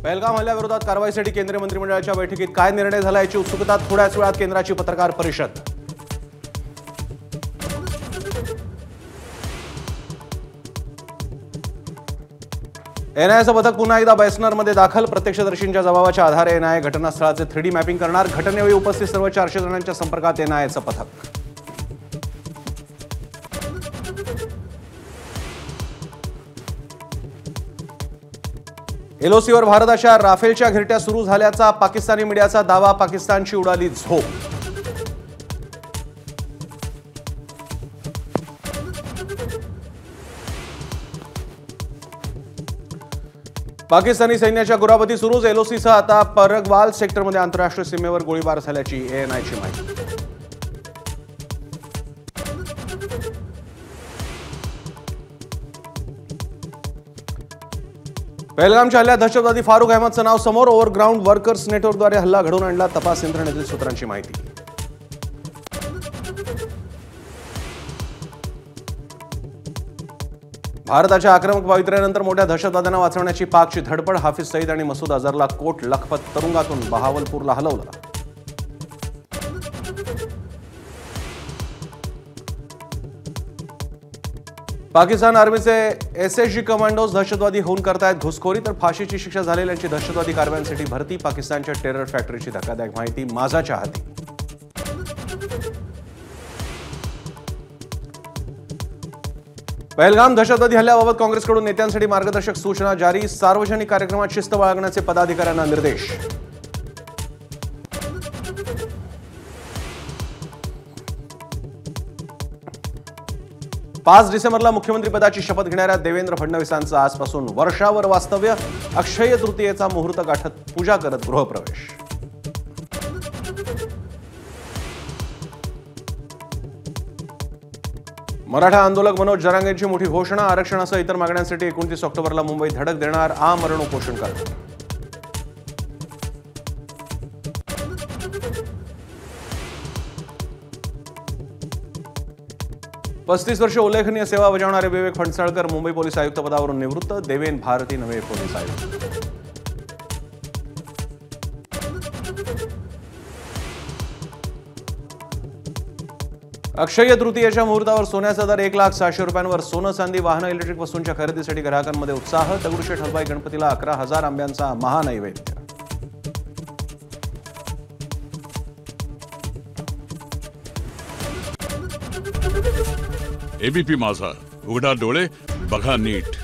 पहलगाम हल्ल्याविरोधात कारवाईसाठी केंद्रीय मंत्रिमंडळाच्या बैठकीत काय निर्णय झाला याची उत्सुकता। थोड्याच वेळात केंद्राची पत्रकार परिषद। एनआयएचं पथक पुन्हा एकदा बैसनरमध्ये दाखल। प्रत्यक्षदर्शींच्या जबाबाच्या आधारे एनआयए घटनास्थळाचे 3D मॅपिंग करणार। घटनेवेळी उपस्थित सर्व 400 जणांच्या संपर्कात एनआयएचं पथक। एलओसीवर भारताच्या राफेलच्या घिरट्या सुरू झाल्याचा पाकिस्तानी मीडियाचा दावा। पाकिस्तानची उडाली झोप। पाकिस्तानी सैन्याच्या गुराबती सुरूच। एलओसीसह आता परगवाल सेक्टरमध्ये आंतरराष्ट्रीय सीमेवर गोळीबार झाल्याची एएनआयची माहिती। पहलगामच्या हल्ल्यात दहशतवादी फारुख अहमदचं नाव समोर। ओव्हरग्राऊंड वर्कर्स नेटवर्कद्वारे हल्ला घडवून आणला। तपास यंत्रणेतील सूत्रांची माहिती। भारताच्या आक्रमक पवित्र्यानंतर मोठ्या दहशतवाद्यांना वाचवण्याची पाकची धडपड। हाफिज सईद आणि मसूद अझहरला कोट लखपत तुरुंगातून बहावलपूरला हलवलं। पाकिस्तान आर्मीचे एसएसजी कमांडोज दहशतवादी होऊन करतायत घुसखोरी, तर फाशीची शिक्षा झालेल्यांची दहशतवादी कारवायांसाठी भरती। पाकिस्तानच्या टेरर फॅक्टरीची धक्कादायक माहिती माझाच्या हाती। पहलगाम दहशतवादी हल्ल्याबाबत काँग्रेसकडून नेत्यांसाठी मार्गदर्शक सूचना जारी। सार्वजनिक कार्यक्रमात शिस्त बाळगण्याचे पदाधिकाऱ्यांना निर्देश। 5 डिसेंबरला मुख्यमंत्रीपदाची शपथ घेणाऱ्या देवेंद्र फडणवीसांचं आजपासून वर्षावर वास्तव्य। अक्षय तृतीयेचा मुहूर्त गाठत पूजा करत गृहप्रवेश। मराठा आंदोलक मनोज जरांगेंची मोठी घोषणा। आरक्षणासह इतर मागण्यांसाठी 29 ऑक्टोबरला मुंबईत धडक देणार। आमरण उपोषण करणार। पस्तीस वर्ष उल्लेखनीय सेवा बजावणारे विवेक फणसळकर मुंबई पोलीस आयुक्त पदावरून निवृत्त। देवेन भारती नवे पोलीस आयुक्त। अक्षय तृतीयेच्या मुहूर्तावर सोन्याचा दर 1,06,000 रुपयांवर। सोनं चांदी वाहनं इलेक्ट्रिक वस्तूंच्या खरेदीसाठी ग्राहकांमध्ये उत्साह। दगडूशेठ हलवाई गणपतीला 11,000 आंब्यांचा महानैवेद्य। एबीपी माझा, उघडा डोळे बघा नीट।